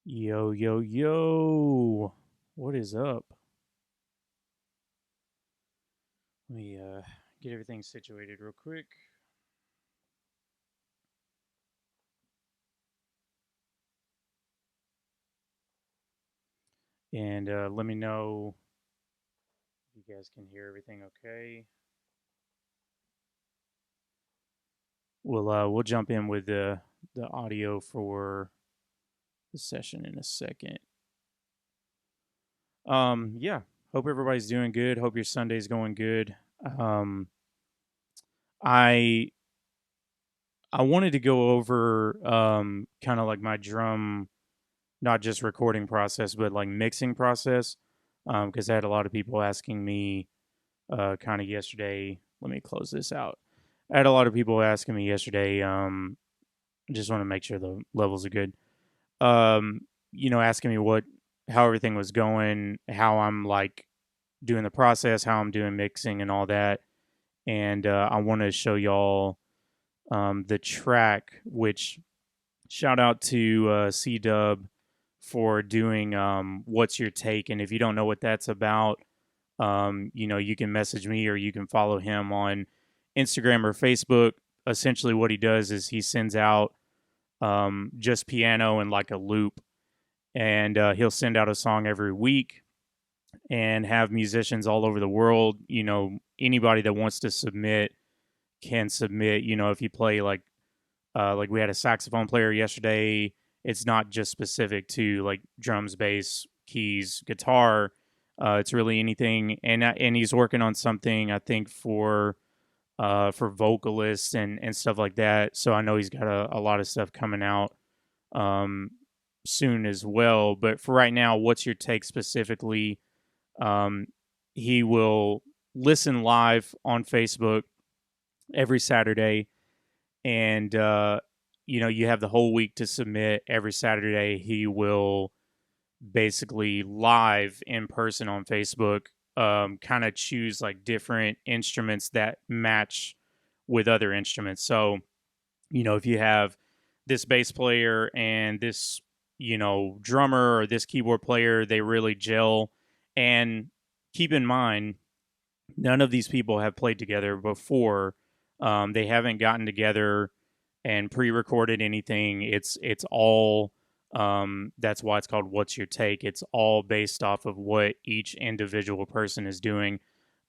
Yo, yo, yo. What is up? Let me get everything situated real quick. And let me know if you guys can hear everything okay. We'll jump in with the audio for the session in a second. Yeah. Hope everybody's doing good. Hope your Sunday's going good. Um I I wanted to go over kind of like my drum, not just recording process, but like mixing process. Because I had a lot of people asking me kind of yesterday. Let me close this out. I had a lot of people asking me yesterday. Just want to make sure the levels are good. Um, asking me how everything was going, how I'm like doing the process, how I'm doing mixing and all that. And I want to show y'all the track, which shout out to C Dub for doing What's Your Take. And if you don't know what that's about, you can message me or you can follow him on Instagram or Facebook. Essentially, what he does is he sends out just piano and like a loop, and he'll send out a song every week and have musicians all over the world. Anybody that wants to submit can submit. If you play like we had a saxophone player yesterday. It's not just specific to like drums, bass, keys, guitar. It's really anything, and he's working on something I think for vocalists and stuff like that. So I know he's got a lot of stuff coming out um, soon as well. But for right now, what's your take specifically? Um, he will listen live on Facebook every Saturday, and you have the whole week to submit. Every Saturday he will basically live in person on Facebook kind of choose like different instruments that match with other instruments. So if you have this bass player and this drummer or this keyboard player, they really gel. And keep in mind, none of these people have played together before. They haven't gotten together and pre-recorded anything. It's all that's why it's called What's Your Take. It's all based off of what each individual person is doing.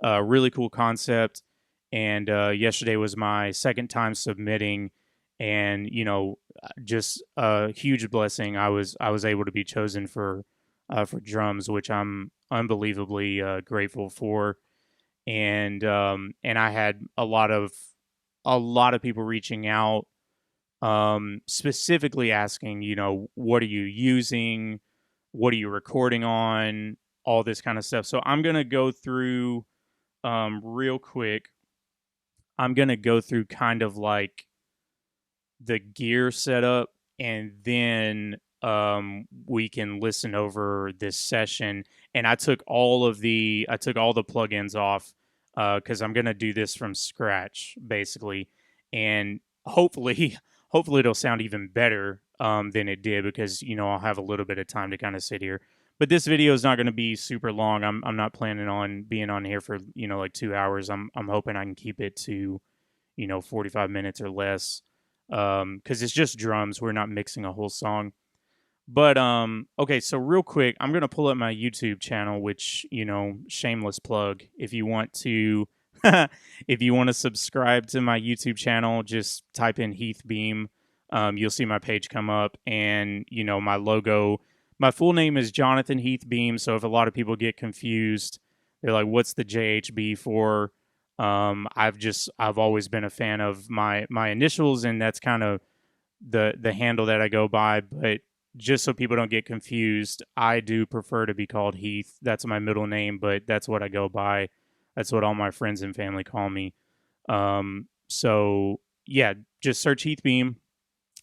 Really cool concept. And yesterday was my second time submitting, and just a huge blessing. I was able to be chosen for drums, which I'm unbelievably grateful for. And I had a lot of people reaching out, specifically asking, what are you using, what are you recording on, all this kind of stuff. So I'm gonna go through real quick. I'm gonna go through kind of like the gear setup, and then we can listen over this session. And I took all the plugins off because I'm gonna do this from scratch basically, and hopefully hopefully it'll sound even better than it did, because I'll have a little bit of time to kind of sit here. But this video is not going to be super long. I'm not planning on being on here for like 2 hours. I'm hoping I can keep it to 45 minutes or less, because it's just drums. We're not mixing a whole song. But okay, so real quick, I'm gonna pull up my YouTube channel, which shameless plug. If you want to, if you want to subscribe to my YouTube channel, just type in Heath Beam. You'll see my page come up, and my logo. My full name is Jonathan Heath Beam. So if a lot of people get confused, they're like, "What's the JHB for?" I've always been a fan of my initials, and that's kind of the handle that I go by. But just so people don't get confused, I do prefer to be called Heath. That's my middle name, but that's what I go by. That's what all my friends and family call me. So yeah, just search Heath Beam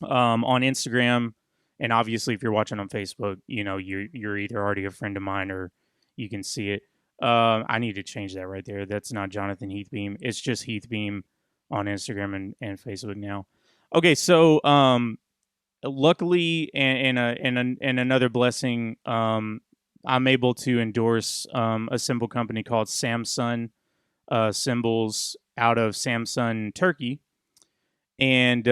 on Instagram, and obviously if you're watching on Facebook, you're either already a friend of mine or you can see it. I need to change that right there. That's not Jonathan Heathbeam. It's just Heathbeam on Instagram and Facebook now. Okay, so luckily, and another blessing, I'm able to endorse a cymbal company called Samsung Cymbals out of Samsun, Turkey, and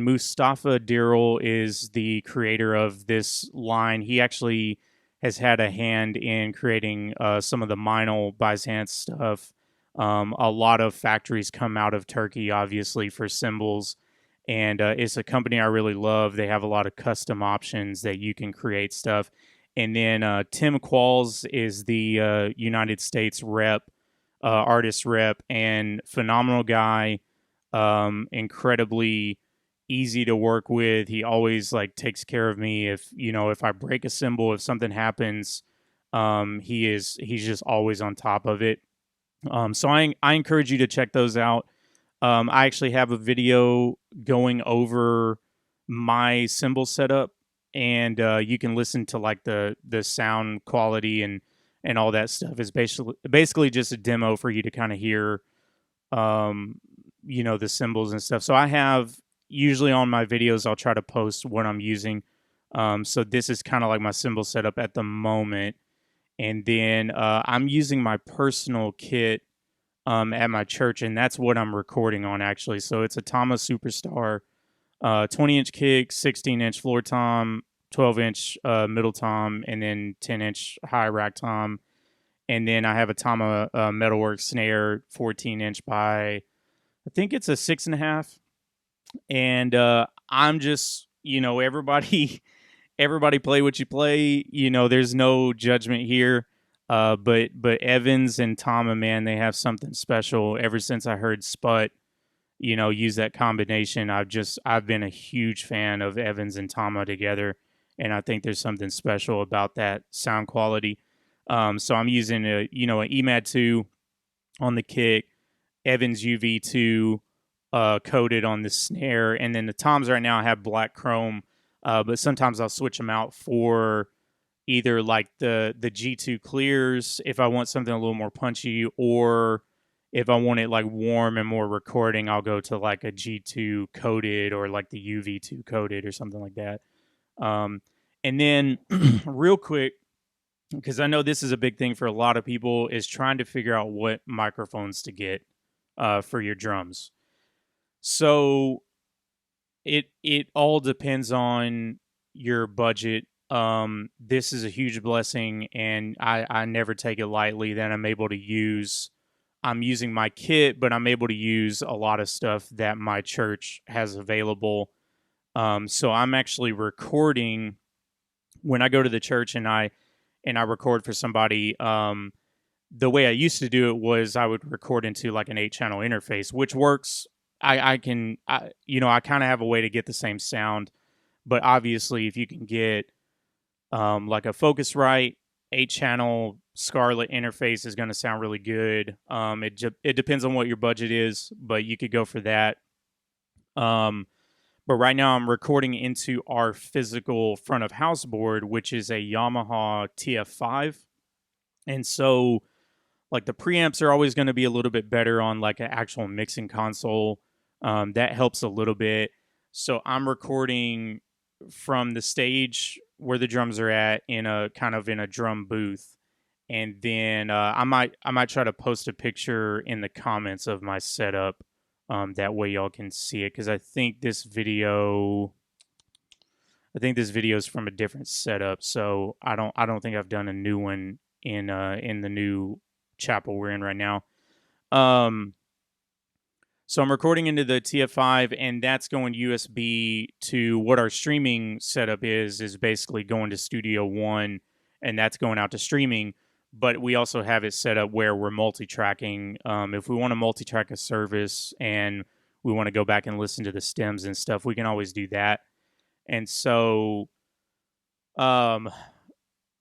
Mustafa Dirrell is the creator of this line. He actually has had a hand in creating some of the Meinl Byzance stuff. A lot of factories come out of Turkey, obviously, for cymbals, and it's a company I really love. They have a lot of custom options that you can create stuff. And then Tim Qualls is the United States rep, artist rep, and phenomenal guy, incredibly easy to work with. He always like takes care of me if I break a cymbal, if something happens. He's just always on top of it. So I encourage you to check those out. I actually have a video going over my cymbal setup, and you can listen to like the sound quality and all that stuff. Is basically just a demo for you to kind of hear the cymbals and stuff. So I have, usually on my videos, I'll try to post what I'm using. So this is kind of like my cymbal setup at the moment. And then I'm using my personal kit at my church, and that's what I'm recording on, actually. So it's a Tama Superstar 20-inch kick, 16-inch floor tom, 12-inch middle tom, and then 10-inch high rack tom. And then I have a Tama Metalworks snare, 14-inch by, I think it's a 6.5. And I'm just, everybody everybody play what you play. There's no judgment here. But Evans and Tama, man, they have something special. Ever since I heard Sput, use that combination, I've been a huge fan of Evans and Tama together, and I think there's something special about that sound quality. So I'm using an EMAD 2 on the kick, Evans UV2 coated on the snare, and then the toms right now have black chrome, but sometimes I'll switch them out for either like the G2 clears if I want something a little more punchy, or if I want it like warm and more recording, I'll go to like a G2 coated or like the UV2 coated or something like that. And then real quick, because I know this is a big thing for a lot of people, is trying to figure out what microphones to get for your drums. So it all depends on your budget. This is a huge blessing, and I never take it lightly that I'm using my kit, but I'm able to use a lot of stuff that my church has available. So I'm actually recording when I go to the church and I record for somebody. The way I used to do it was I would record into like an 8-channel interface, which works. I kind of have a way to get the same sound, but obviously if you can get like a Focusrite 8-channel Scarlett interface is going to sound really good. It depends on what your budget is, but you could go for that. But right now I'm recording into our physical front of house board, which is a Yamaha TF5. And so like the preamps are always going to be a little bit better on like an actual mixing console. That helps a little bit. So I'm recording from the stage where the drums are at in a drum booth. And then I might try to post a picture in the comments of my setup. That way y'all can see it, because I think this video is from a different setup. So I don't think I've done a new one in the new chapel we're in right now. So I'm recording into the TF5, and that's going USB to what our streaming setup is basically going to Studio One, and that's going out to streaming. But we also have it set up where we're multi-tracking. If we want to multi-track a service and we want to go back and listen to the stems and stuff, we can always do that. And so I'm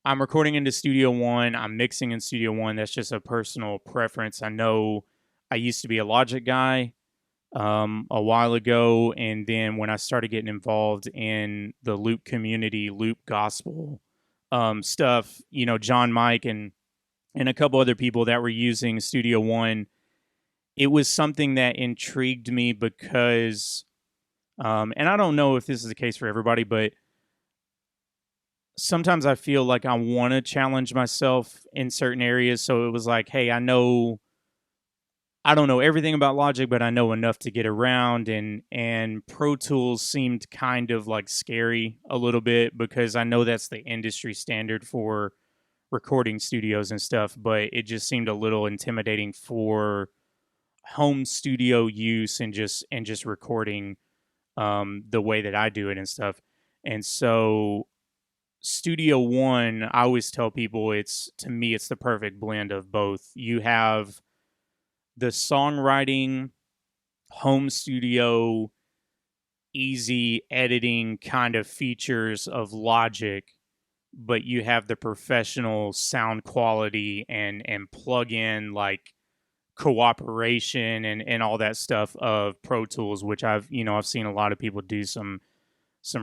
recording into Studio One. I'm mixing in Studio One. That's just a personal preference. I know I used to be a Logic guy a while ago, and then when I started getting involved in the Loop community, Loop gospel stuff, John Mike and a couple other people that were using Studio One, it was something that intrigued me because And I don't know if this is the case for everybody, but sometimes I feel like I want to challenge myself in certain areas. So it was like, hey, I don't know everything about Logic, but I know enough to get around, and Pro Tools seemed kind of like scary a little bit because I know that's the industry standard for recording studios and stuff, but it just seemed a little intimidating for home studio use and just recording the way that I do it and stuff. And so Studio One, I always tell people it's to me it's the perfect blend of both. You have the songwriting, home studio, easy editing kind of features of Logic, but you have the professional sound quality and plug in like cooperation and all that stuff of Pro Tools, which I've seen a lot of people do some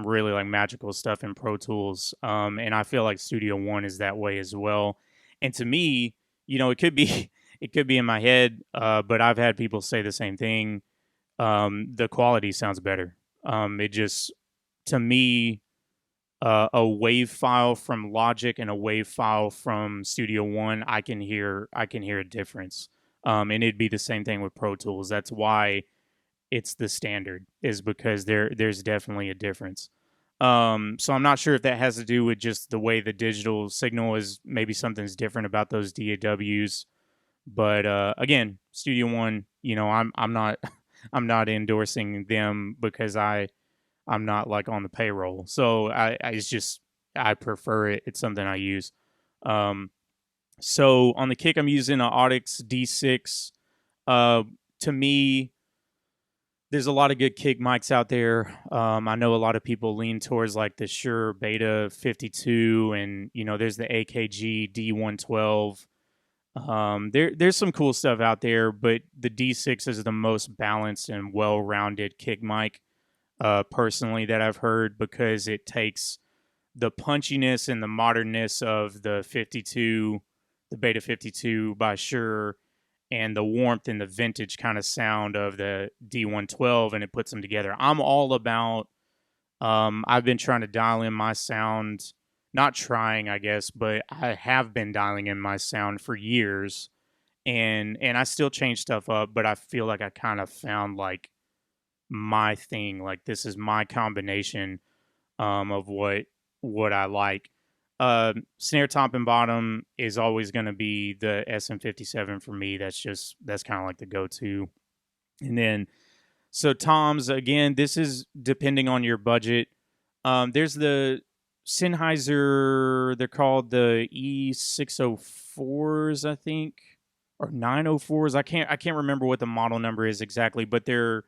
really like magical stuff in Pro Tools. And I feel like Studio One is that way as well. And to me, it could be it could be in my head, but I've had people say the same thing. The quality sounds better. It just to me, a wave file from Logic and a wave file from Studio One, I can hear a difference. And it'd be the same thing with Pro Tools. That's why it's the standard, is because there's definitely a difference. So I'm not sure if that has to do with just the way the digital signal is. Maybe something's different about those DAWs. But again, Studio One, I'm not I'm not endorsing them because I'm not like on the payroll. So it's just I prefer it. It's something I use. Um, so on the kick, I'm using an Audix D6. Uh, to me, there's a lot of good kick mics out there. I know a lot of people lean towards like the Shure Beta 52, and there's the AKG D112. There's some cool stuff out there, but the D6 is the most balanced and well-rounded kick mic, personally, that I've heard, because it takes the punchiness and the modernness of the 52, the Beta 52 by Shure, and the warmth and the vintage kind of sound of the D112, and it puts them together. I'm all about. I've been trying to dial in my sound, not trying, I guess, but I have been dialing in my sound for years, and I still change stuff up, but I feel like I kind of found like my thing. Like this is my combination of what I like. Snare top and bottom is always going to be the SM57 for me. That's kind of like the go-to. And then so toms, again, this is depending on your budget. There's the Sennheiser. They're called the E604s, I think, or 904s. I can't remember what the model number is exactly, but they're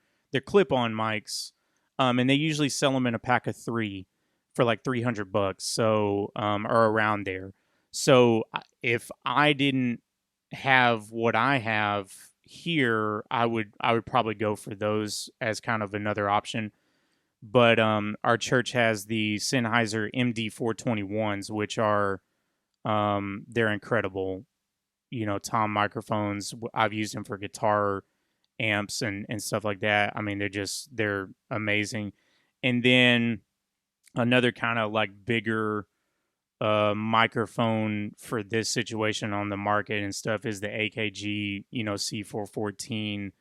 clip-on mics, and they usually sell them in a pack of 3 for like $300. So or around there. So if I didn't have what I have here, I would probably go for those as kind of another option. But our church has the Sennheiser MD421s, which are they're incredible. Tom microphones. I've used them for guitar amps and stuff like that. I mean, they're amazing. And then another kind of like bigger microphone for this situation on the market and stuff is the AKG, C414.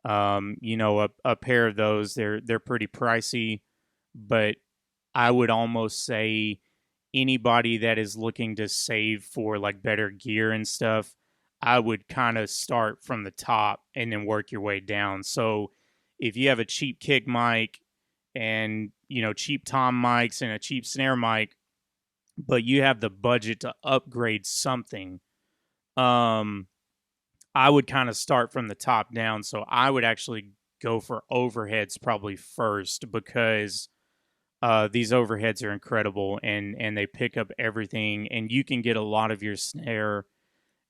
A pair of those, they're pretty pricey, but I would almost say anybody that is looking to save for like better gear and stuff, I would kind of start from the top and then work your way down. So if you have a cheap kick mic and cheap tom mics and a cheap snare mic, but you have the budget to upgrade something, um, I would kind of start from the top down. So I would actually go for overheads probably first, because these overheads are incredible, and they pick up everything, and you can get a lot of your snare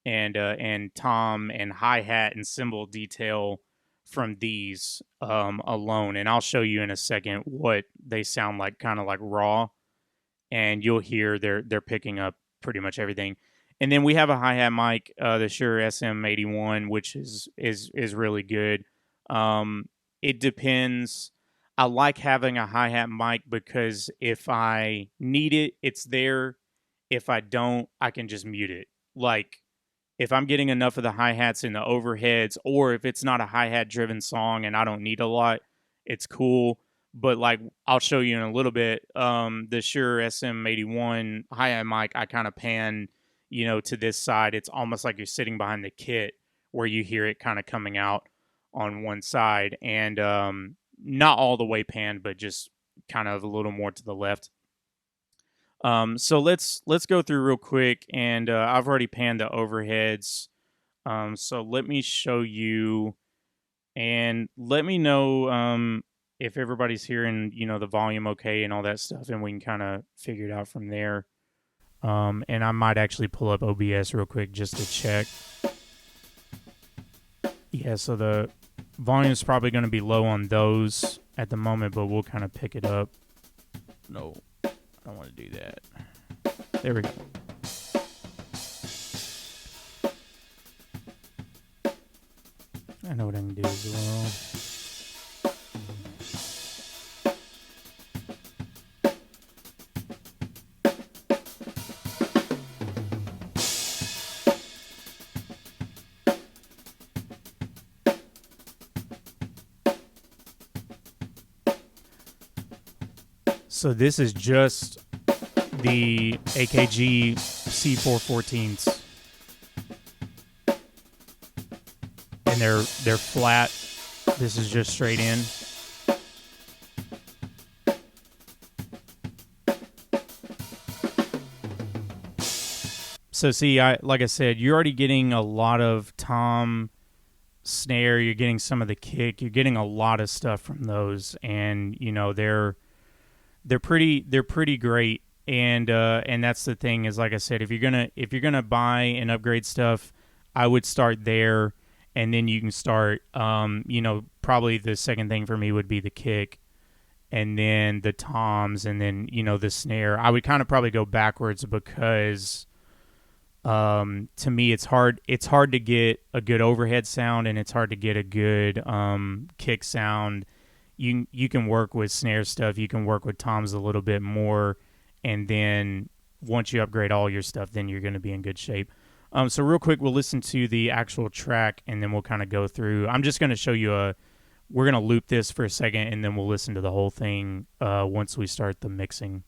and tom and hi hat and cymbal detail from these alone. And I'll show you in a second what they sound like, kind of like raw, and you'll hear they're picking up pretty much everything. And then we have a hi hat mic, the Shure SM81, which is really good. It depends. I like having a hi-hat mic because if I need it, it's there. If I don't, I can just mute it. Like if I'm getting enough of the hi-hats in the overheads, or if it's not a hi-hat driven song and I don't need a lot, it's cool. But like I'll show you in a little bit, the Shure SM81 hi-hat mic, I kind of pan, to this side. It's almost like you're sitting behind the kit where you hear it kind of coming out on one side, and not all the way panned, but just kind of a little more to the left. So let's go through real quick, and I've already panned the overheads. So let me show you, and let me know if everybody's hearing the volume okay and all that stuff, and we can kind of figure it out from there. And I might actually pull up OBS real quick just to check. Yeah, so the volume is probably going to be low on those at the moment, but we'll kind of pick it up. No, I don't want to do that. There we go. I know what I can do as well. So this is just the AKG C414s, and they're flat. This is just straight in. So see, like I said, you're already getting a lot of tom, snare. You're getting some of the kick. You're getting a lot of stuff from those, and they're pretty great. And that's the thing is, like I said, if you're gonna buy and upgrade stuff, I would start there, and then you can start. Probably the second thing for me would be the kick, and then the toms, and then the snare. I would kind of probably go backwards because to me it's hard to get a good overhead sound, and it's hard to get a good kick sound. You can work with snare stuff, you can work with toms a little bit more, and then once you upgrade all your stuff, then you're going to be in good shape. So real quick, we'll listen to the actual track, and then we'll kind of go through. I'm just going to show you we're going to loop this for a second, and then we'll listen to the whole thing once we start the mixing.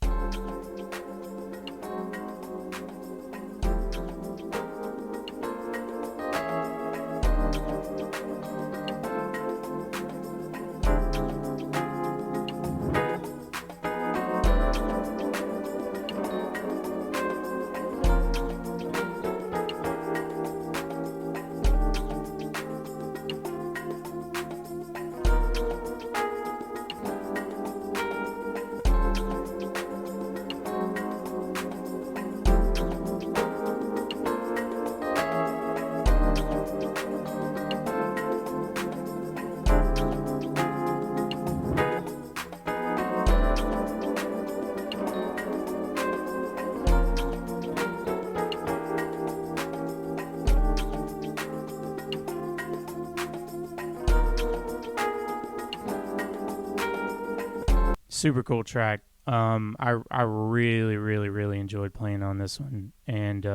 Super cool track. I really really really enjoyed playing on this one, and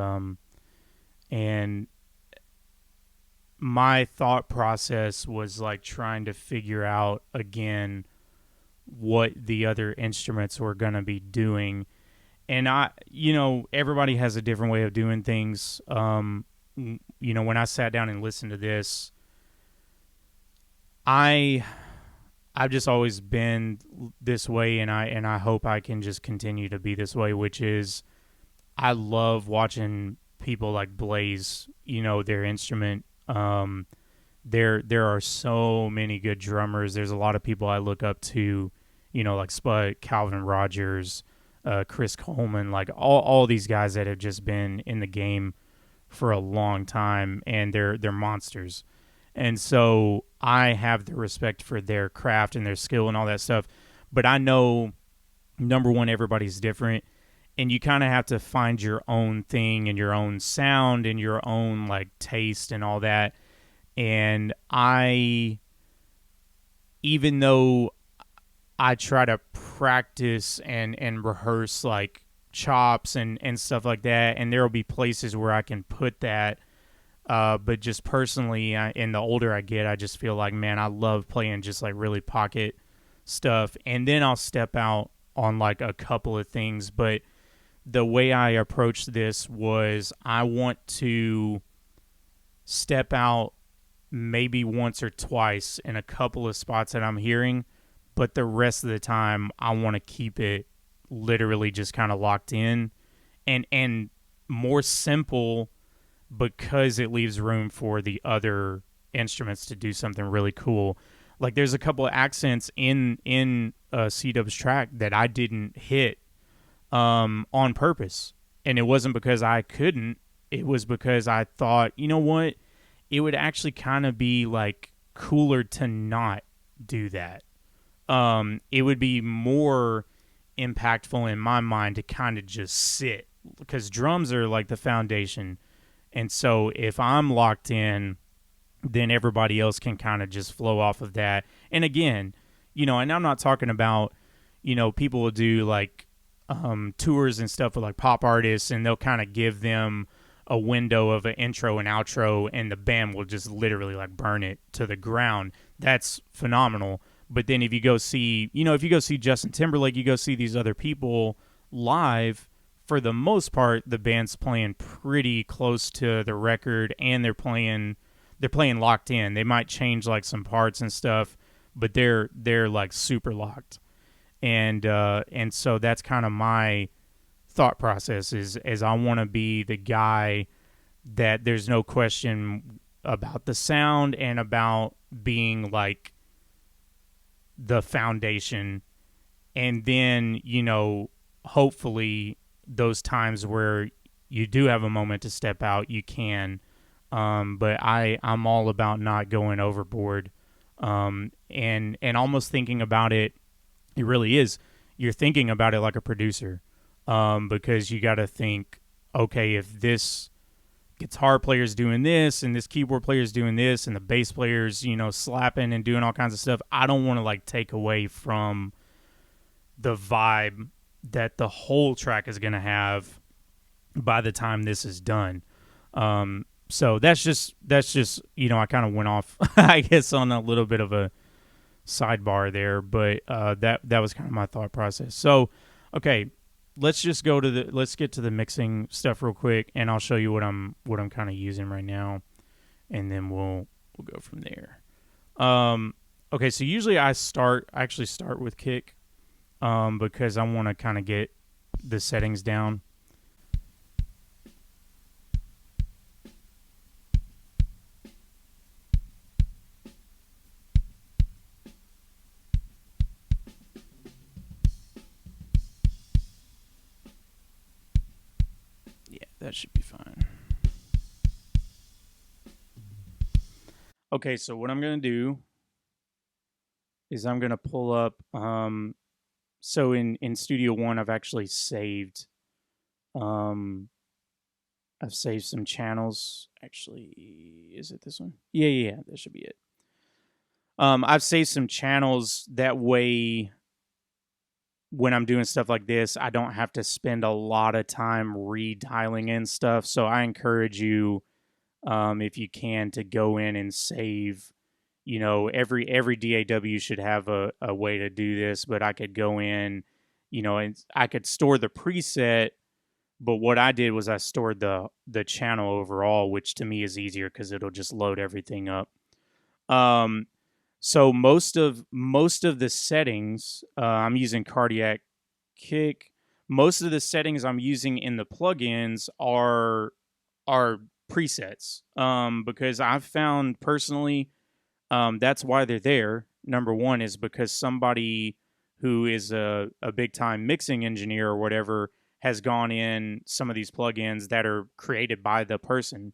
my thought process was like trying to figure out again what the other instruments were going to be doing, and everybody has a different way of doing things. When I sat down and listened to this, I've just always been this way, and I hope I can just continue to be this way, which is I love watching people like Blaze, their instrument. There are so many good drummers. There's a lot of people I look up to, like Spud, Calvin Rogers, Chris Coleman, like all these guys that have just been in the game for a long time, and they're monsters. And so I have the respect for their craft and their skill and all that stuff. But I know, number one, everybody's different. And you kind of have to find your own thing and your own sound and your own, like, taste and all that. And even though I try to practice and rehearse like chops and stuff like that, and there will be places where I can put that. But just personally, and the older I get, I just feel like, man, I love playing just like really pocket stuff, and then I'll step out on like a couple of things. But the way I approached this was I want to step out maybe once or twice in a couple of spots that I'm hearing, but the rest of the time I want to keep it literally just kind of locked in and more simple, because it leaves room for the other instruments to do something really cool. Like there's a couple of accents in C-Dub's track that I didn't hit on purpose, and it wasn't because I couldn't. It was because I thought, you know what, it would actually kind of be like cooler to not do that. It would be more impactful in my mind to kind of just sit, because drums are like the foundation. And so if I'm locked in, then everybody else can kind of just flow off of that. And again, and I'm not talking about, people will do like tours and stuff with like pop artists, and they'll kind of give them a window of an intro and outro, and the band will just literally like burn it to the ground. That's phenomenal. But then if you go see, Justin Timberlake, you go see these other people live, for the most part, the band's playing pretty close to the record, and they're playing locked in. They might change like some parts and stuff, but they're like super locked. And so that's kind of my thought process is I want to be the guy that there's no question about the sound and about being like the foundation. And then, hopefully those times where you do have a moment to step out, you can. But I'm all about not going overboard. And almost thinking about it, it really is. You're thinking about it like a producer, because you got to think, okay, if this guitar player's doing this and this keyboard player's doing this and the bass player's, slapping and doing all kinds of stuff, I don't want to like take away from the vibe that the whole track is going to have by the time this is done. So that's just I kind of went off, I guess, on a little bit of a sidebar there, but that was kind of my thought process. So, okay, let's get to the mixing stuff real quick, and I'll show you what I'm kind of using right now, and then we'll go from there. Okay, so usually I actually start with kick, because I want to kind of get the settings down. Yeah, that should be fine. Okay, so what I'm going to do is I'm going to pull up, so in Studio One, I've actually saved, I've saved some channels. Actually, is it this one? Yeah, that should be it. I've saved some channels, that way when I'm doing stuff like this, I don't have to spend a lot of time redialing in stuff. So I encourage you, if you can, to go in and save. Every DAW should have a way to do this, but I could go in, and I could store the preset. But what I did was I stored the channel overall, which to me is easier because it'll just load everything up. So most of the settings, I'm using Cardiac Kick. Most of the settings I'm using in the plugins are presets, because I've found personally, that's why they're there. Number one is because somebody who is a big time mixing engineer or whatever has gone in some of these plugins that are created by the person,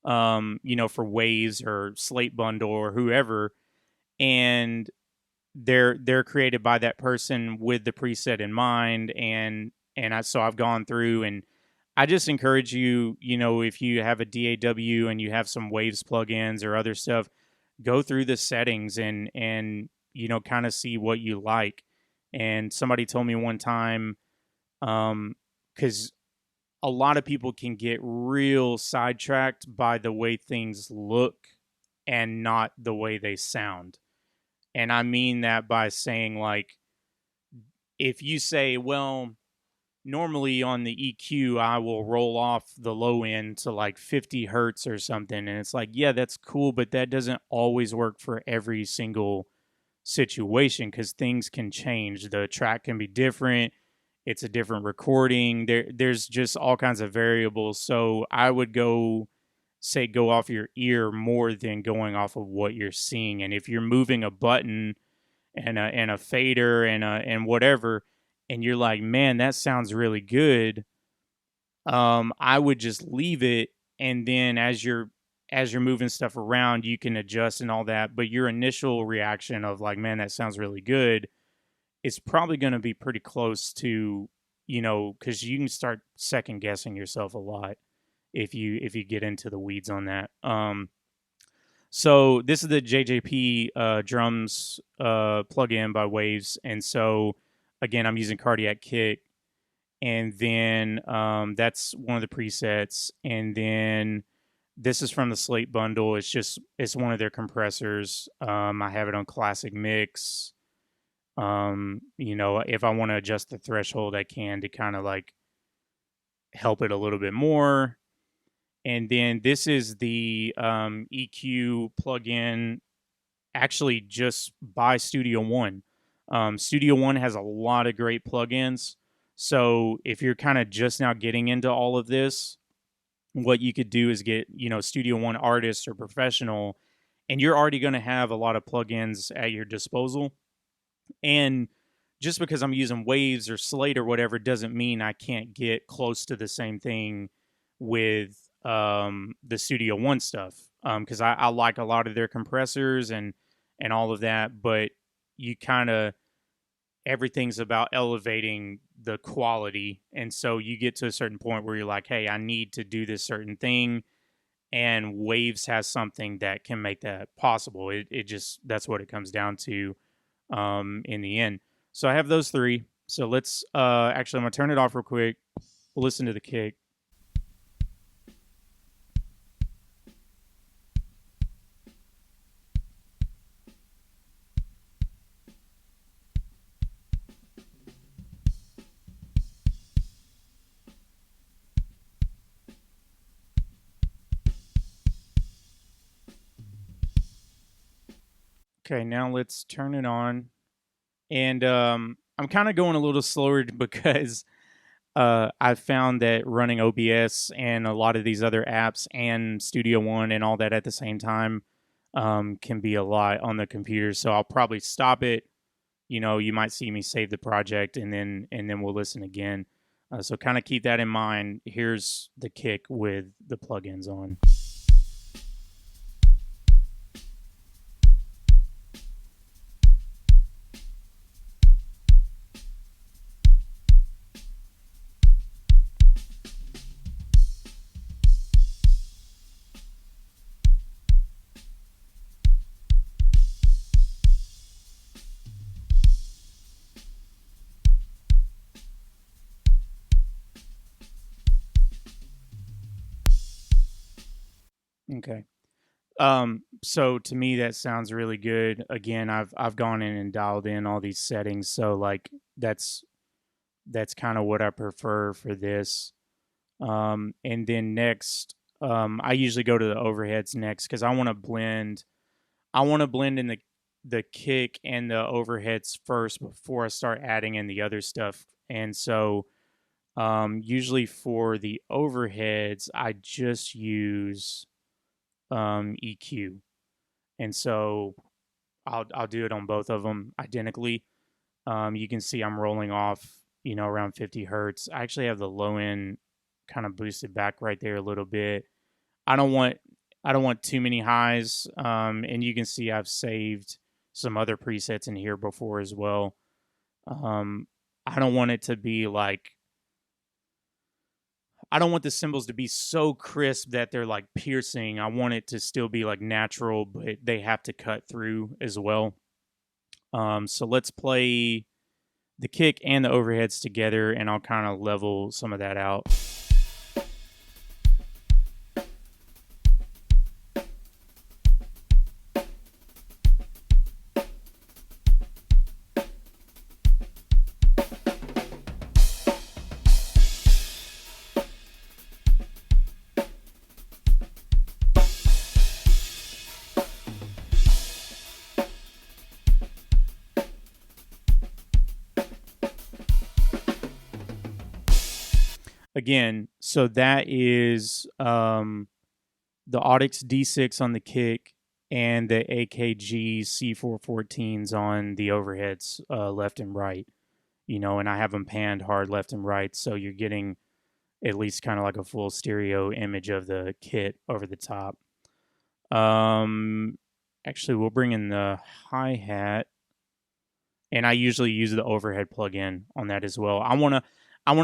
for Waves or Slate Bundle or whoever, and they're created by that person with the preset in mind, and so I've gone through, and I just encourage you, if you have a DAW and you have some Waves plugins or other stuff, go through the settings and kind of see what you like. And somebody told me one time, because a lot of people can get real sidetracked by the way things look and not the way they sound. And I mean that by saying, like, if you say, well, normally on the EQ, I will roll off the low end to like 50 hertz or something. And it's like, yeah, that's cool, but that doesn't always work for every single situation because things can change. The track can be different. It's a different recording. There's just all kinds of variables. So I would go off your ear more than going off of what you're seeing. And if you're moving a button and a fader and whatever, and you're like, man, that sounds really good, I would just leave it, and then as you're moving stuff around, you can adjust and all that. But your initial reaction of like, man, that sounds really good, is probably going to be pretty close to, because you can start second guessing yourself a lot if you get into the weeds on that. So this is the JJP drums plugin by Waves, and so again, I'm using Cardiac Kick, and then that's one of the presets, and then this is from the Slate bundle. It's one of their compressors. I have it on Classic Mix. If I want to adjust the threshold, I can to kind of like help it a little bit more. And then this is the EQ plugin, actually just by Studio One. Studio One has a lot of great plugins. So if you're kind of just now getting into all of this, what you could do is get, Studio One Artist or Professional, and you're already going to have a lot of plugins at your disposal. And just because I'm using Waves or Slate or whatever doesn't mean I can't get close to the same thing with the Studio One stuff. Because I like a lot of their compressors and all of that, but you kind of, everything's about elevating the quality. And so you get to a certain point where you're like, hey, I need to do this certain thing. And Waves has something that can make that possible. It just, that's what it comes down to in the end. So I have those three. So let's, actually, I'm going to turn it off real quick. We'll listen to the kick. Okay, now let's turn it on. And I'm kind of going a little slower because I've found that running OBS and a lot of these other apps and Studio One and all that at the same time can be a lot on the computer. So I'll probably stop it. You might see me save the project and then we'll listen again. So kind of keep that in mind. Here's the kick with the plugins on. Okay. So to me that sounds really good. Again, I've gone in and dialed in all these settings, so like that's kind of what I prefer for this. And then next, I usually go to the overheads next because I want to blend. I want to blend in the kick and the overheads first before I start adding in the other stuff. And so, usually for the overheads, I just use EQ, and so I'll do it on both of them identically. You can see I'm rolling off, around 50 hertz. I actually have the low end kind of boosted back right there a little bit. I don't want too many highs. And you can see I've saved some other presets in here before as well. I don't want it to be like, I don't want the cymbals to be so crisp that they're like piercing. I want it to still be like natural, but they have to cut through as well. So let's play the kick and the overheads together, and I'll kind of level some of that out. Again, so that is the Audix D6 on the kick and the AKG C414s on the overheads, left and right. And I have them panned hard left and right, so you're getting at least kind of like a full stereo image of the kit over the top. Actually, we'll bring in the hi-hat, and I usually use the overhead plug-in on that as well. I want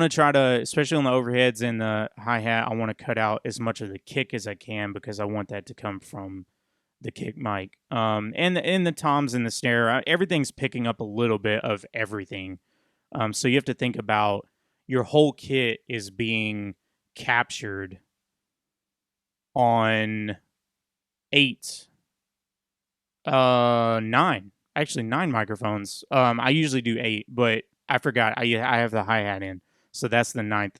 to try to, especially on the overheads and the hi-hat, I want to cut out as much of the kick as I can because I want that to come from the kick mic. And the toms and the snare, everything's picking up a little bit of everything. So you have to think about your whole kit is being captured on nine microphones. I usually do 8, but I forgot I have the hi-hat in, so that's the 9th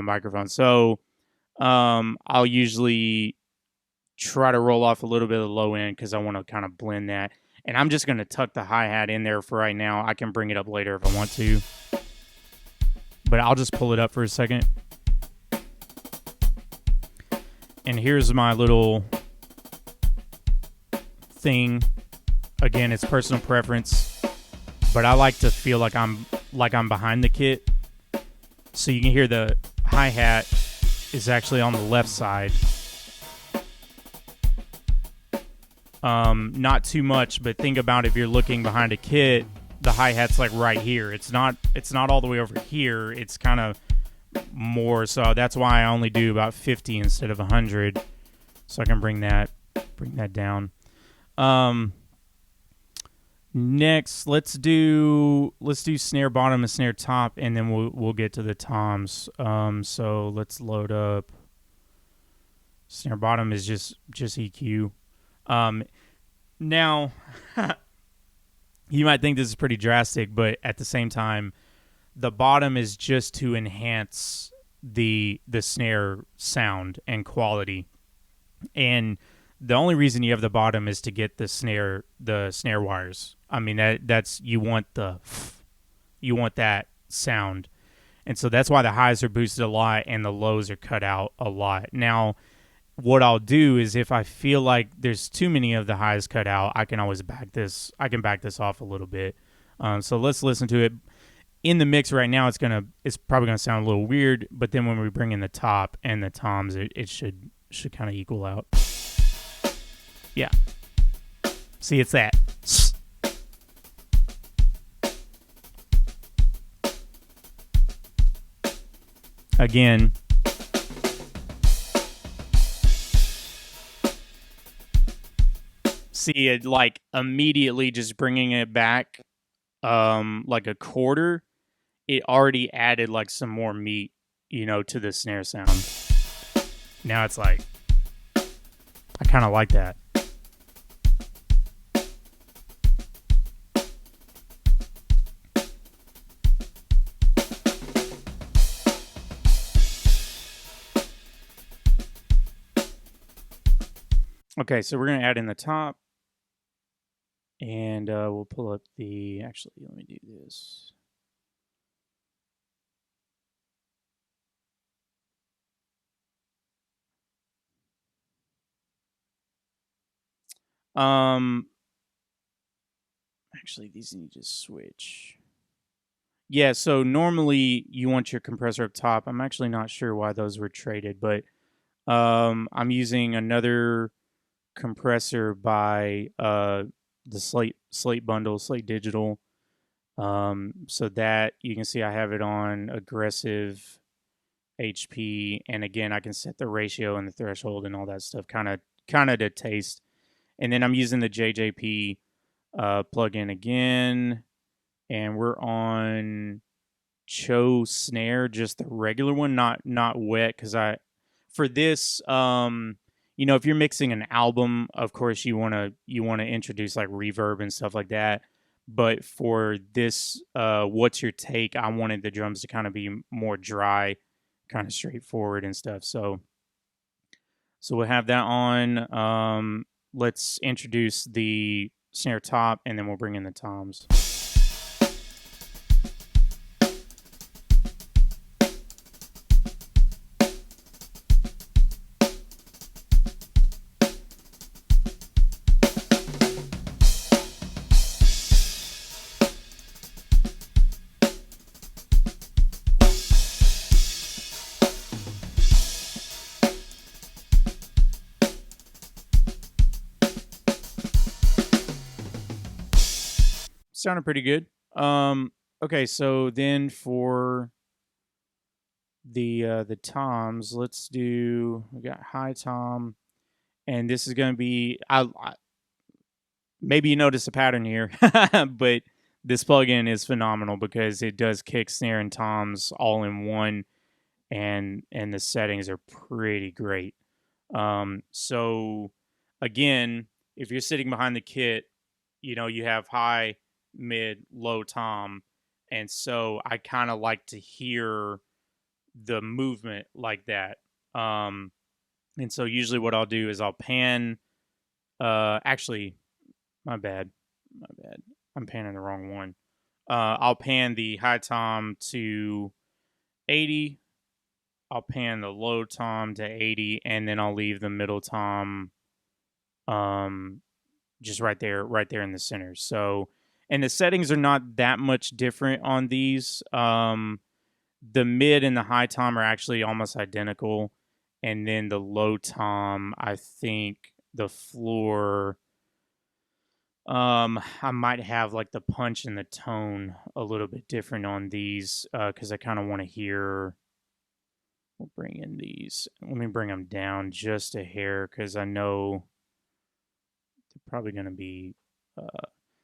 microphone. So I'll usually try to roll off a little bit of the low end because I want to kind of blend that. And I'm just going to tuck the hi-hat in there for right now. I can bring it up later if I want to, but I'll just pull it up for a second. And here's my little thing. Again, it's personal preference, but I like to feel like I'm behind the kit. So you can hear the hi-hat is actually on the left side. Not too much, but think about if you're looking behind a kit, the hi-hat's like right here. It's not all the way over here. It's kind of more, so that's why I only do about 50 instead of 100. So I can bring that down. Next, let's do snare bottom and snare top, and then we'll get to the toms. So let's load up. Snare bottom is just EQ. Now, you might think this is pretty drastic, but at the same time, the bottom is just to enhance the snare sound and quality. And the only reason you have the bottom is to get the snare wires. I mean, that's you want that sound. And so that's why the highs are boosted a lot and the lows are cut out a lot. Now, what I'll do is if I feel like there's too many of the highs cut out, I can always back this off a little bit. So let's listen to it. In the mix right now, it's probably gonna sound a little weird, but then when we bring in the top and the toms, it should kind of equal out. Yeah. See, it's that. Again. See it like immediately just bringing it back like a quarter. It already added like some more meat, to the snare sound. Now it's like, I kind of like that. Okay, so we're going to add in the top. And we'll pull up actually, let me do this. Actually, these need to switch. Yeah, so normally you want your compressor up top. I'm actually not sure why those were traded, but I'm using another compressor by the Slate bundle, Slate Digital. So that you can see I have it on aggressive HP, and again I can set the ratio and the threshold and all that stuff kind of to taste. And then I'm using the JJP Plug in again, and we're on Cho snare, just the regular one, not wet, because I for this if you're mixing an album, of course you want to introduce like reverb and stuff like that. But for this what's your take, I wanted the drums to kind of be more dry, kind of straightforward and stuff. So we'll have that on. Let's introduce the snare top, and then we'll bring in the toms. Sounded pretty good. Okay, so then for the toms, we got high tom, and this is gonna be maybe you notice a pattern here, but this plugin is phenomenal because it does kick, snare, and toms all in one, and the settings are pretty great. So again, if you're sitting behind the kit, you have high, mid, low tom, and so I kind of like to hear the movement like that. And so usually what I'll do is I'll pan. Actually, my bad, my bad. I'm panning the wrong one. I'll pan the high tom to 80. I'll pan the low tom to 80, and then I'll leave the middle tom just right there in the center. So, and the settings are not that much different on these. The mid and the high tom are actually almost identical, and then the low tom, I think the floor, I might have like the punch and the tone a little bit different on these, because I kind of want to hear. We'll bring in these. Let me bring them down just a hair, because I know they're probably going to be.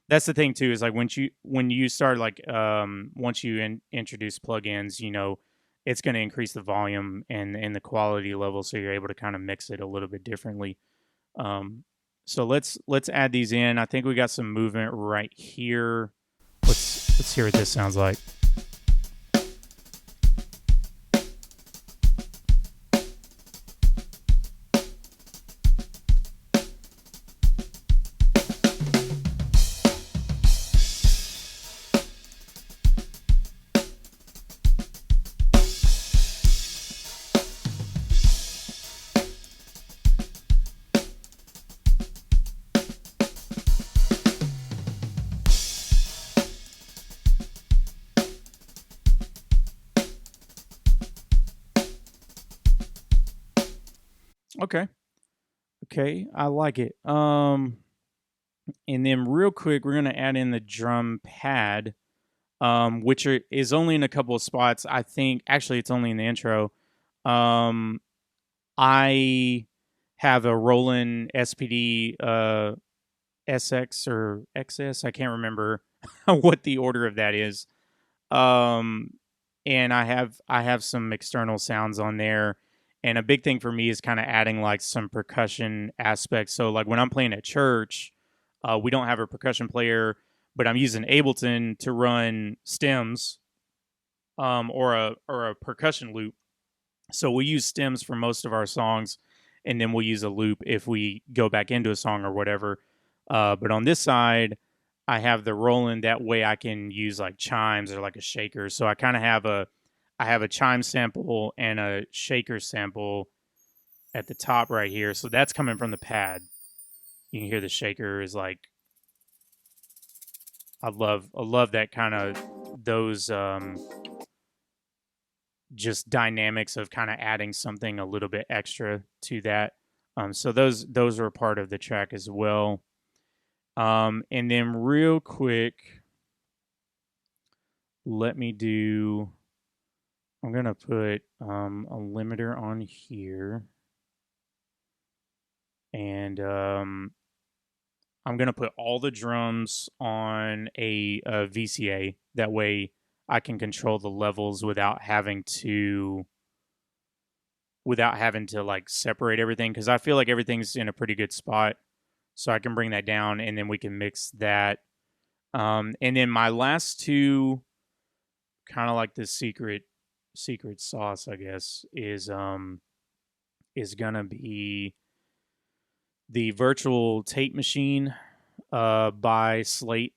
That's the thing too, is like when you start like once you introduce plugins, it's going to increase the volume and the quality level, so you're able to kind of mix it a little bit differently. So let's add these in. I think we got some movement right here. Let's hear what this sounds like. Okay, I like it. And then real quick, we're gonna add in the drum pad, is only in a couple of spots. I think actually it's only in the intro. I have a Roland SPD SX or XS. I can't remember what the order of that is. And I have some external sounds on there. And a big thing for me is kind of adding like some percussion aspects. So like when I'm playing at church, we don't have a percussion player, but I'm using Ableton to run stems, or a percussion loop. So we use stems for most of our songs, and then we'll use a loop if we go back into a song or whatever. But on this side, I have the Roland. That way, I can use like chimes or like a shaker. So I have a chime sample and a shaker sample at the top right here. So that's coming from the pad. You can hear the shaker is like, I love that kind of those just dynamics of kind of adding something a little bit extra to that. So those are part of the track as well. And then real quick, let me do. I'm gonna put a limiter on here, and I'm gonna put all the drums on a VCA. That way, I can control the levels without having to like separate everything, because I feel like everything's in a pretty good spot. So I can bring that down, and then we can mix that. And then my last two, kind of like the secret sauce, I guess, is gonna be the virtual tape machine by Slate.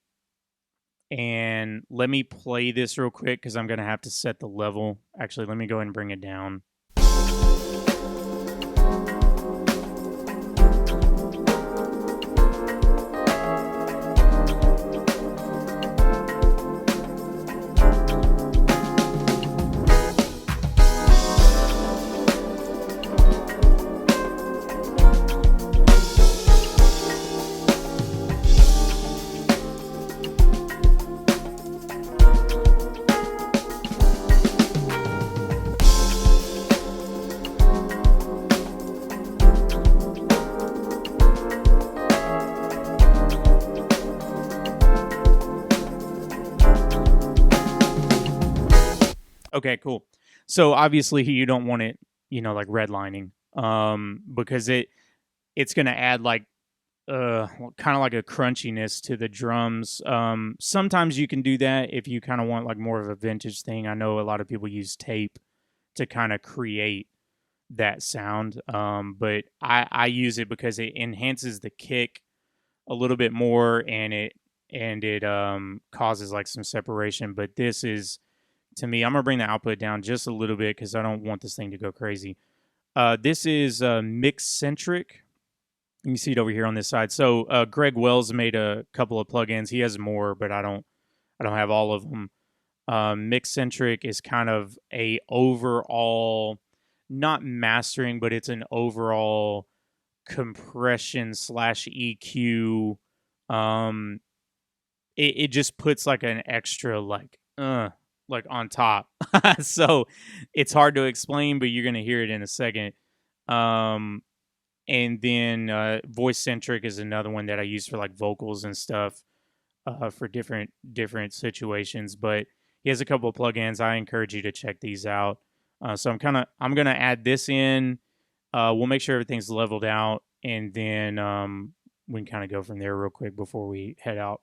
And let me play this real quick because I'm gonna have to set the level. Actually, let me go ahead and bring it down. Okay, cool. So obviously you don't want it, like redlining, because it's gonna add like kind of like a crunchiness to the drums. Sometimes you can do that if you kind of want like more of a vintage thing. I know a lot of people use tape to kind of create that sound, but I use it because it enhances the kick a little bit more, and it causes like some separation. But this is, to me, I'm gonna bring the output down just a little bit because I don't want this thing to go crazy. This is Mixcentric. You can see it over here on this side. So Greg Wells made a couple of plugins. He has more, but I don't have all of them. Mixcentric is kind of a overall, not mastering, but it's an overall compression slash EQ. It just puts like an extra like on top. So it's hard to explain, but you're gonna hear it in a second. And then Voice Centric is another one that I use for like vocals and stuff, for different situations. But he has a couple of plugins. I encourage you to check these out. So I'm gonna add this in. We'll make sure everything's leveled out, and then we can kind of go from there real quick before we head out.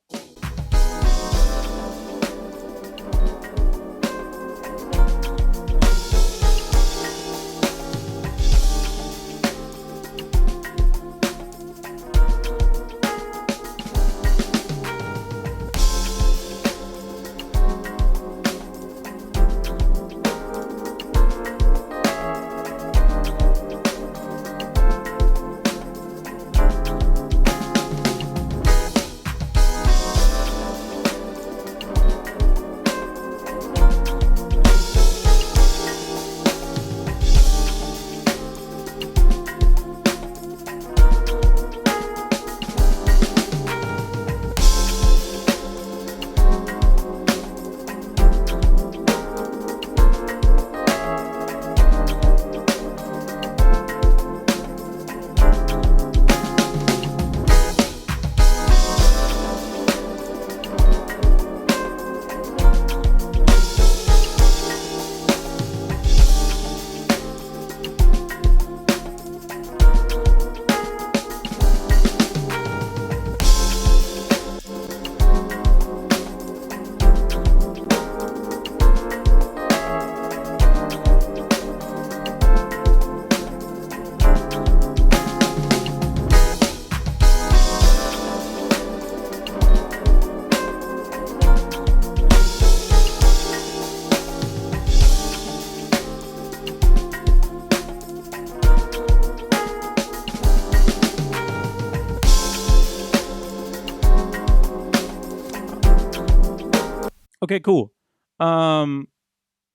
Okay, cool.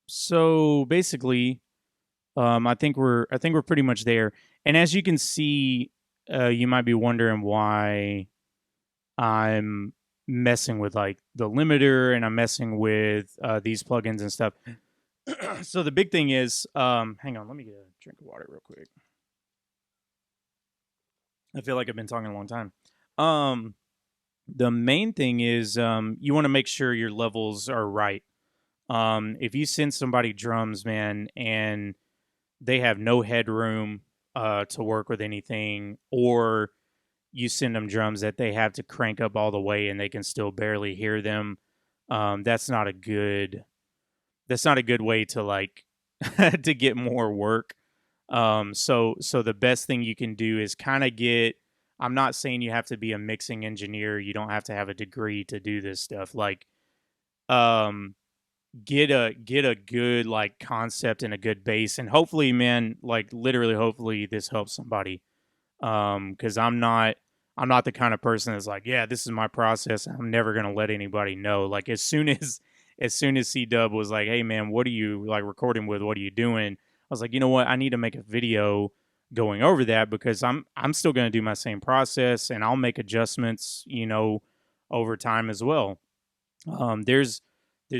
So basically, I think we're pretty much there. And as you can see, you might be wondering why I'm messing with like the limiter and I'm messing with these plugins and stuff. So the big thing is, hang on, let me get a drink of water real quick. I feel like I've been talking a long time. Um, the main thing is you want to make sure your levels are right. If you send somebody drums, man, and they have no headroom to work with anything, or you send them drums that they have to crank up all the way and they can still barely hear them, that's not a good way to like to get more work. So the best thing you can do is kind of get. I'm not saying you have to be a mixing engineer. You don't have to have a degree to do this stuff. Like, um, get a good like concept and a good base, and hopefully, man, like literally, hopefully, this helps somebody. Because I'm not the kind of person that's like, yeah, this is my process. I'm never gonna let anybody know. Like as soon as C Dub was like, hey man, what are you like recording with? What are you doing? I was like, you know what? I need to make a video going over that because I'm still gonna do my same process and I'll make adjustments, over time as well. There's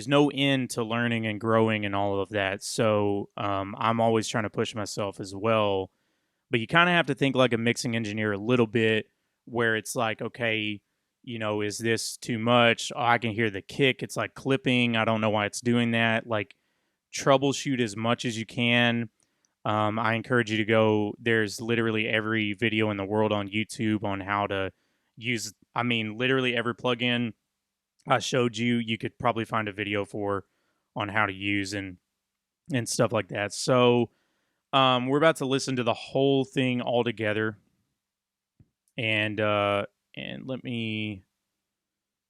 no end to learning and growing and all of that. So I'm always trying to push myself as well, but you kind of have to think like a mixing engineer a little bit, where it's like, okay, is this too much? Oh, I can hear the kick. It's like clipping. I don't know why it's doing that. Like, troubleshoot as much as you can. I encourage you to go. There's literally every video in the world on YouTube on how to use. I mean, literally every plugin I showed you, you could probably find a video for on how to use and stuff like that. So we're about to listen to the whole thing all together, and let me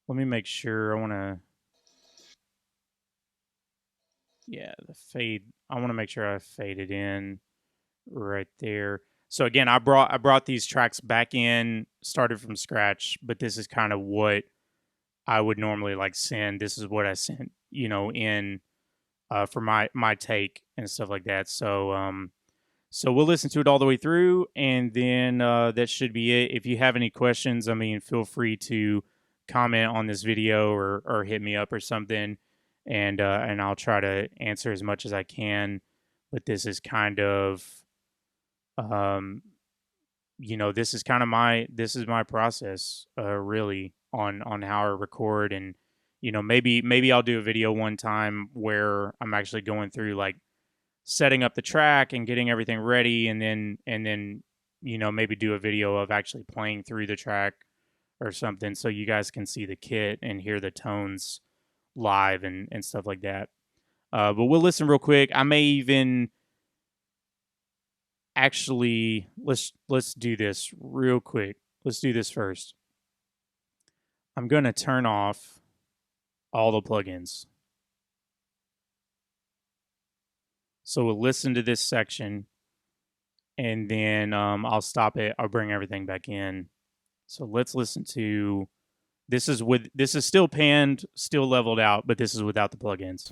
make sure. I want to, yeah, the fade. I want to make sure I fade it in right there. So again, I brought these tracks back in, started from scratch, but this is kind of what I would normally like send. This is what I sent, in for my take and stuff like that. So we'll listen to it all the way through, and then that should be it. If you have any questions, I mean, feel free to comment on this video or hit me up or something, and I'll try to answer as much as I can. But this is kind of, um, this is my process, really on how I record, and maybe I'll do a video one time where I'm actually going through like setting up the track and getting everything ready, and then maybe do a video of actually playing through the track or something, so you guys can see the kit and hear the tones live and stuff like that. But we'll listen real quick. I may even actually let's do this real quick. Let's do this first. I'm gonna turn off all the plugins. So we'll listen to this section, and then I'll stop it. I'll bring everything back in. So let's listen to this. Is still panned, still leveled out, but this is without the plugins.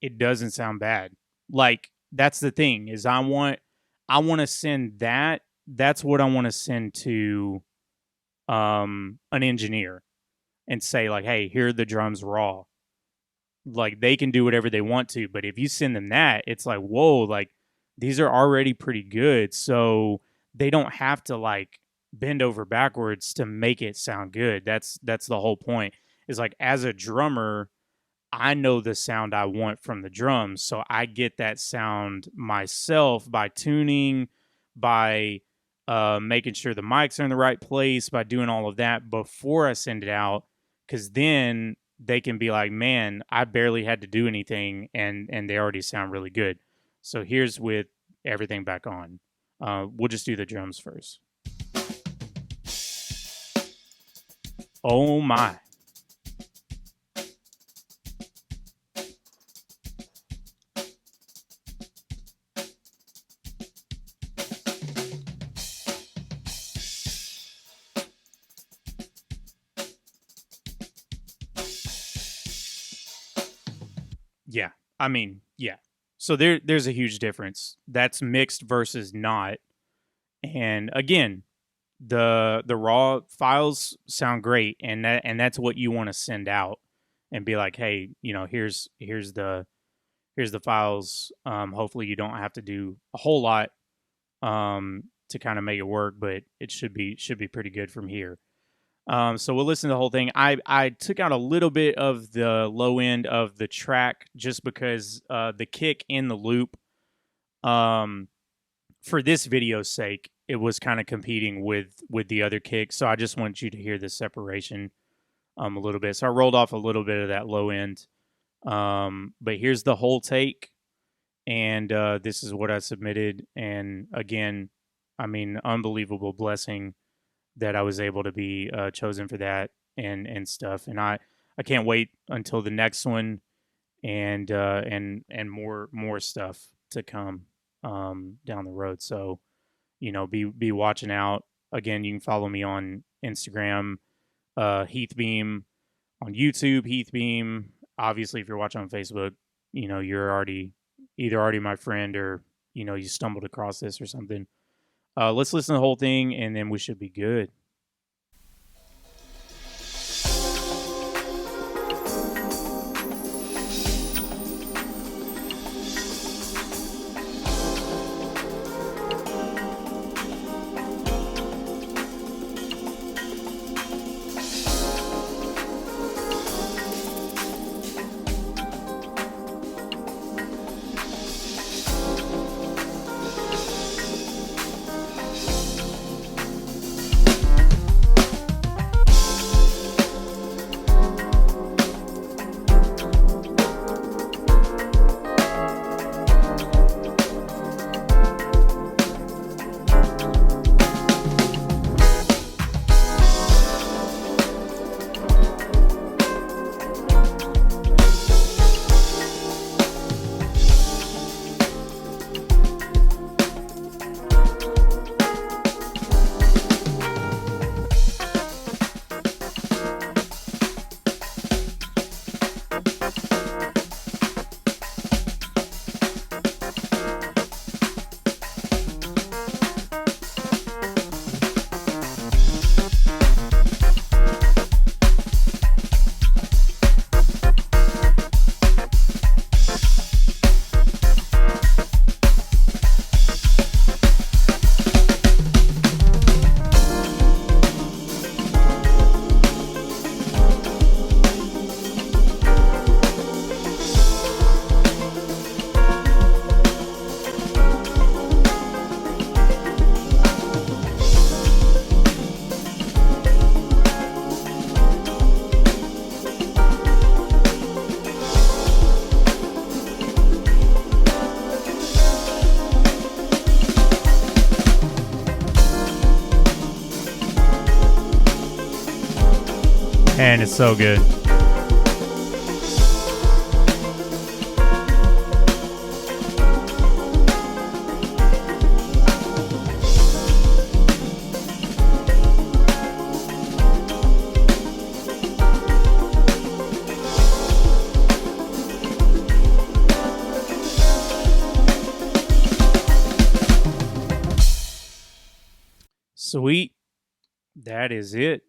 It doesn't sound bad. Like, that's the thing, is I want to send that. That's what I want to send to an engineer and say like, hey, here are the drums raw. Like, they can do whatever they want to, but if you send them that, it's like, whoa, like these are already pretty good, so they don't have to like bend over backwards to make it sound good. That's the whole point. Is like, as a drummer, I know the sound I want from the drums, so I get that sound myself by tuning, by making sure the mics are in the right place, by doing all of that before I send it out, because then they can be like, man, I barely had to do anything, and they already sound really good. So here's with everything back on. We'll just do the drums first. Oh my. Yeah. I mean, yeah. So there's a huge difference. That's mixed versus not. And again, the raw files sound great, and that's what you want to send out and be like, hey, here's the files. Hopefully you don't have to do a whole lot to kind of make it work, but it should be pretty good from here. So we'll listen to the whole thing. I took out a little bit of the low end of the track just because the kick in the loop, um, for this video's sake, it was kind of competing with the other kick. So I just want you to hear the separation a little bit. So I rolled off a little bit of that low end. But here's the whole take, and this is what I submitted. And again, I mean, unbelievable blessing that I was able to be chosen for that and stuff. And I can't wait until the next one and more stuff to come down the road. So be watching out. Again, you can follow me on Instagram, Heathbeam, on YouTube, Heathbeam. Obviously, if you're watching on Facebook, you're already my friend, or you stumbled across this or something. Let's listen to the whole thing, and then we should be good. And it's so good. Sweet. That is it.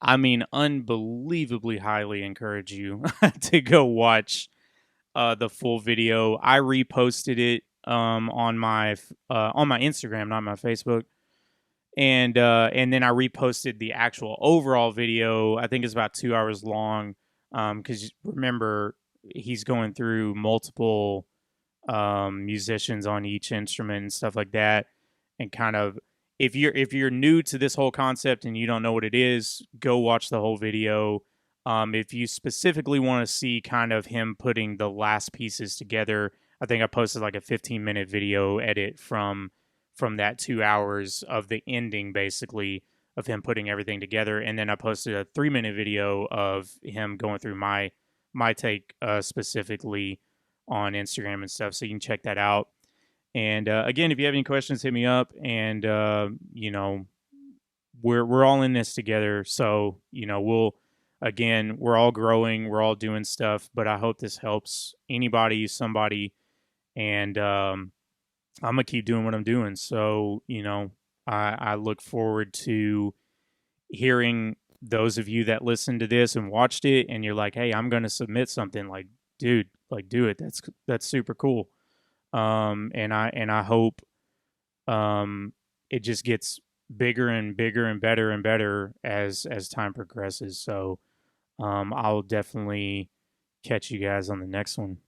I mean, unbelievably highly encourage you to go watch the full video. I reposted it on my Instagram, not my Facebook, and then I reposted the actual overall video. I think it's about 2 hours long. Because remember, he's going through multiple musicians on each instrument and stuff like that, and kind of, if you're new to this whole concept and you don't know what it is, go watch the whole video. If you specifically want to see kind of him putting the last pieces together, I think I posted like a 15-minute video edit from that 2 hours of the ending, basically, of him putting everything together, and then I posted a 3-minute video of him going through my take specifically on Instagram and stuff, so you can check that out. And again, if you have any questions, hit me up. And we're all in this together. So we'll again, we're all growing, we're all doing stuff, but I hope this helps anybody, somebody, and I'm gonna keep doing what I'm doing. So, I look forward to hearing those of you that listened to this and watched it, and you're like, "Hey, I'm gonna submit something." Like, dude, like, do it. That's super cool. And I hope it just gets bigger and bigger and better and better as time progresses. So, I'll definitely catch you guys on the next one.